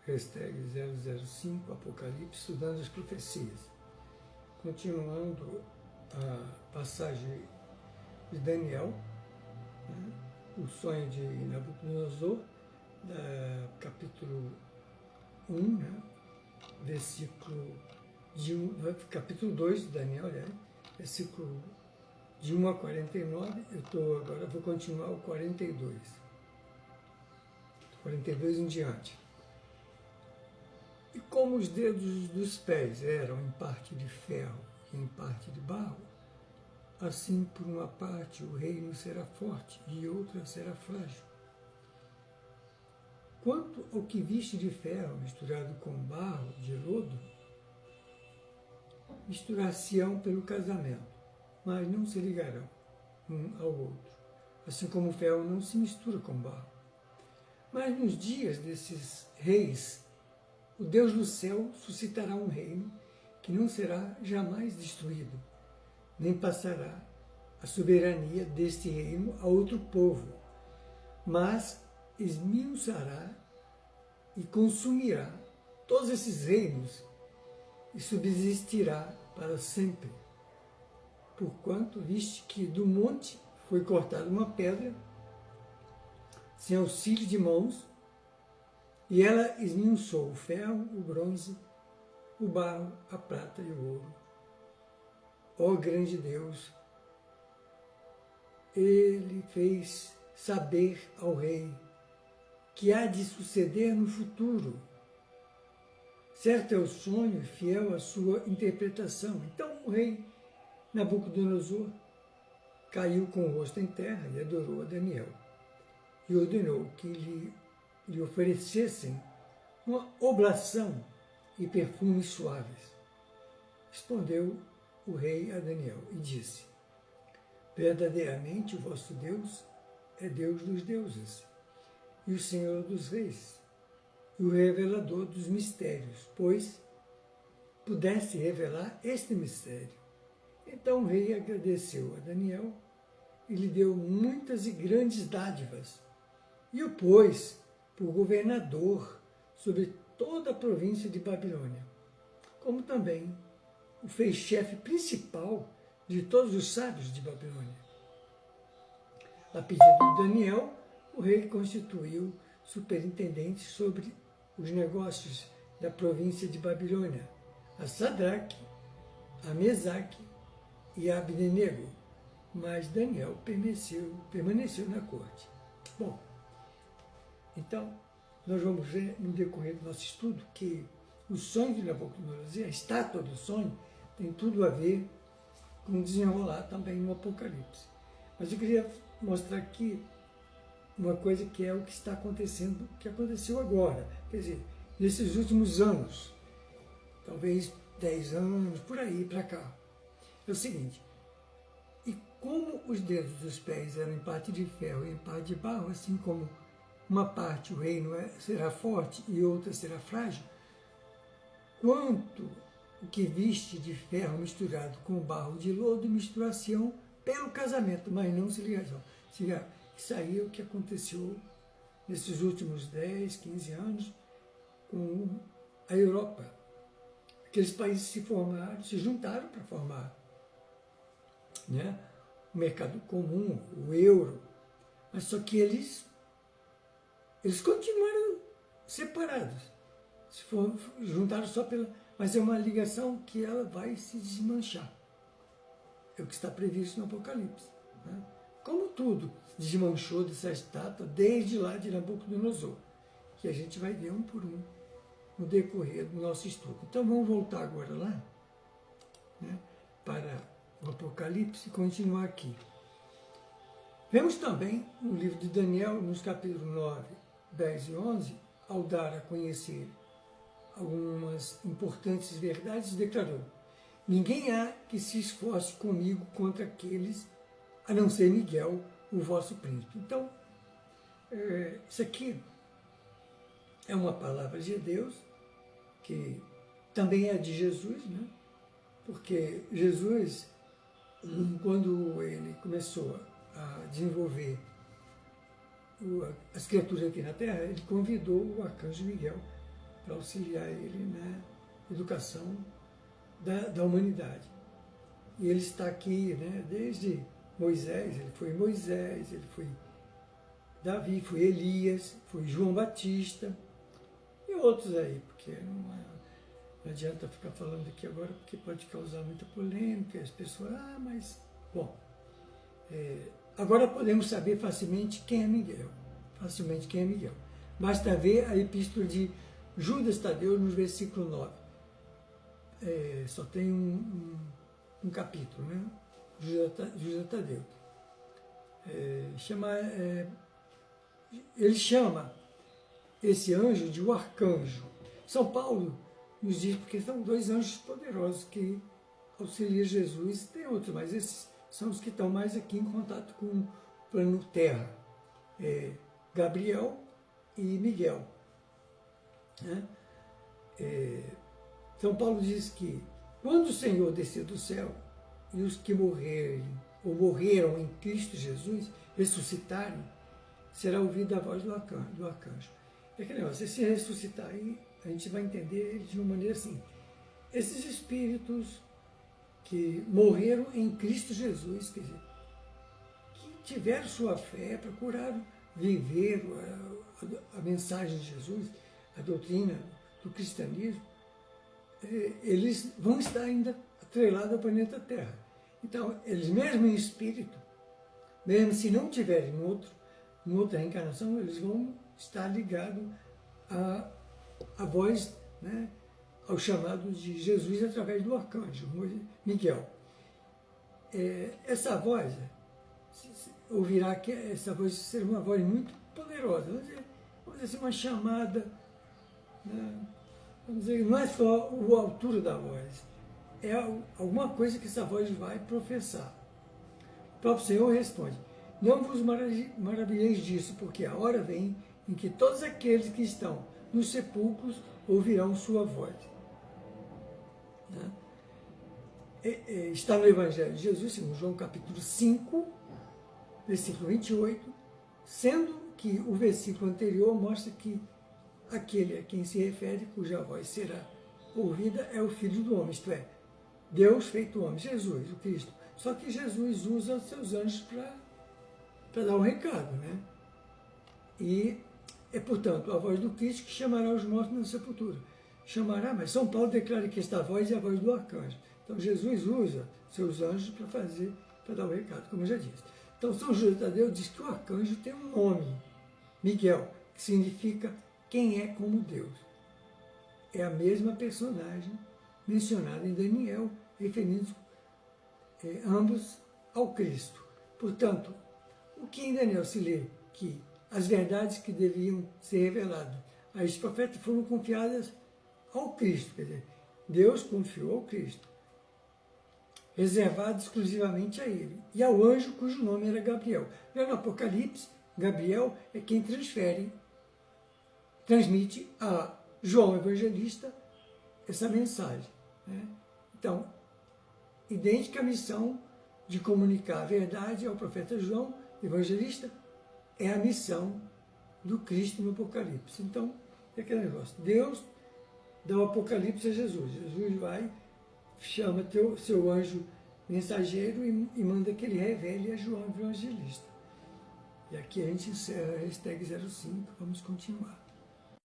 hashtag 005 Apocalipse, estudando as profecias. Continuando a passagem de Daniel, né, o sonho de Nabucodonosor, capítulo 1, né, capítulo 2 de Daniel, né, versículo de 1 a 49, agora vou continuar o 42 em diante. E como os dedos dos pés eram em parte de ferro e em parte de barro, assim por uma parte o reino será forte e outra será frágil. Quanto ao que viste de ferro misturado com barro de lodo, misturar-se-ão pelo casamento, mas não se ligarão um ao outro, assim como o ferro não se mistura com barro. Mas nos dias desses reis, o Deus do céu suscitará um reino que não será jamais destruído, nem passará a soberania deste reino a outro povo, mas esmiuçará e consumirá todos esses reinos e subsistirá para sempre. Porquanto viste que do monte foi cortada uma pedra, sem auxílio de mãos, e ela esmiuçou o ferro, o bronze, o barro, a prata e o ouro. Ó grande Deus, ele fez saber ao rei que há de suceder no futuro. Certo é o sonho e fiel à sua interpretação. Então o rei Nabucodonosor caiu com o rosto em terra e adorou a Daniel, e ordenou que lhe oferecessem uma oblação e perfumes suaves. Respondeu o rei a Daniel e disse: verdadeiramente o vosso Deus é Deus dos deuses e o Senhor dos reis e o revelador dos mistérios, pois pudesse revelar este mistério. Então o rei agradeceu a Daniel e lhe deu muitas e grandes dádivas e o pôs por governador sobre toda a província de Babilônia, como também o fez chefe principal de todos os sábios de Babilônia. A pedido de Daniel, o rei constituiu superintendente sobre os negócios da província de Babilônia, a Sadraque, a Mesaque e a Abdenego, mas Daniel permaneceu na corte. Bom, então, nós vamos ver no decorrer do nosso estudo que o sonho de Nabucodonosor, a estátua do sonho, tem tudo a ver com desenrolar também no Apocalipse. Mas eu queria mostrar aqui uma coisa que é o que está acontecendo, que aconteceu agora. Quer dizer, nesses últimos anos, talvez 10 anos, por aí, para cá. É o seguinte: e como os dedos dos pés eram em parte de ferro e em parte de barro, assim como uma parte o reino será forte e outra será frágil, quanto o que viste de ferro misturado com barro de lodo, misturar-se-ão pelo casamento, mas não se ligarão. Isso aí é o que aconteceu nesses últimos 10, 15 anos com a Europa. Aqueles países se juntaram para formar, né, o mercado comum, o euro, mas só que eles continuaram separados, juntaram só pela... Mas é uma ligação que ela vai se desmanchar. É o que está previsto no Apocalipse. Né? Como tudo desmanchou dessa estátua desde lá de Nabucodonosor, que a gente vai ver um por um no decorrer do nosso estudo. Então vamos voltar agora lá, né, para o Apocalipse e continuar aqui. Vemos também no livro de Daniel, nos capítulos 9, 10 e 11, ao dar a conhecer algumas importantes verdades, declarou: ninguém há que se esforce comigo contra aqueles, a não ser Miguel, o vosso príncipe. Então, isso aqui é uma palavra de Deus, que também é de Jesus, né? Porque Jesus, quando ele começou a desenvolver as criaturas aqui na Terra, ele convidou o arcanjo Miguel para auxiliar ele na educação da humanidade. E ele está aqui, né, desde Moisés, ele foi Davi, foi Elias, foi João Batista e outros aí, porque não adianta ficar falando aqui agora, porque pode causar muita polêmica, as pessoas, mas... Bom, agora podemos saber facilmente quem é Miguel. Basta ver a epístola de Judas Tadeu no versículo 9. Só tem um capítulo, né? Judas Tadeu. Ele chama esse anjo de o arcanjo. São Paulo nos diz porque são dois anjos poderosos que auxiliam Jesus. Tem outros, mas esses são os que estão mais aqui em contato com o plano Terra. Gabriel e Miguel. Né? São Paulo diz que quando o Senhor descer do céu e os que morrerem ou morreram em Cristo Jesus ressuscitarem, será ouvida a voz do arcanjo. É aquele negócio, se ressuscitar aí, a gente vai entender de uma maneira assim. Esses espíritos que morreram em Cristo Jesus, quer dizer, que tiveram sua fé, procuraram viver a mensagem de Jesus, a doutrina do cristianismo, eles vão estar ainda atrelados ao planeta Terra. Então, eles mesmo em espírito, mesmo se não tiverem em outra reencarnação, eles vão estar ligados à voz, né, ao chamado de Jesus através do arcanjo Miguel. Essa voz, ouvirá que essa voz será uma voz muito poderosa, vamos dizer assim, uma chamada, né, vamos dizer, não é só a altura da voz, é alguma coisa que essa voz vai professar. O próprio Senhor responde: não vos maravilheis disso, porque a hora vem em que todos aqueles que estão nos sepulcros ouvirão sua voz. Né? Está no Evangelho de Jesus, em João capítulo 5, versículo 28, sendo que o versículo anterior mostra que aquele a quem se refere, cuja voz será ouvida, é o Filho do Homem, isto é, Deus feito homem, Jesus, o Cristo. Só que Jesus usa os seus anjos para dar um recado, né? E portanto, a voz do Cristo que chamará os mortos na sepultura. Chamará, mas São Paulo declara que esta voz é a voz do arcanjo. Então Jesus usa seus anjos para dar o recado, como eu já disse. Então São Judas Tadeu diz que o arcanjo tem um nome, Miguel, que significa quem é como Deus. É a mesma personagem mencionada em Daniel, referindo ambos ao Cristo. Portanto, o que em Daniel se lê que as verdades que deviam ser reveladas a estes profetas foram confiadas ao Cristo, quer dizer, Deus confiou ao Cristo, reservado exclusivamente a ele, e ao anjo cujo nome era Gabriel. Já no Apocalipse, Gabriel é quem transmite a João Evangelista essa mensagem. Né? Então, idêntica à missão de comunicar a verdade ao profeta João Evangelista, é a missão do Cristo no Apocalipse. Então, é aquele negócio. Deus dá o Apocalipse a Jesus. Jesus vai, chama seu anjo mensageiro e manda que ele revele a João Evangelista. E aqui a gente encerra a hashtag 05. Vamos continuar.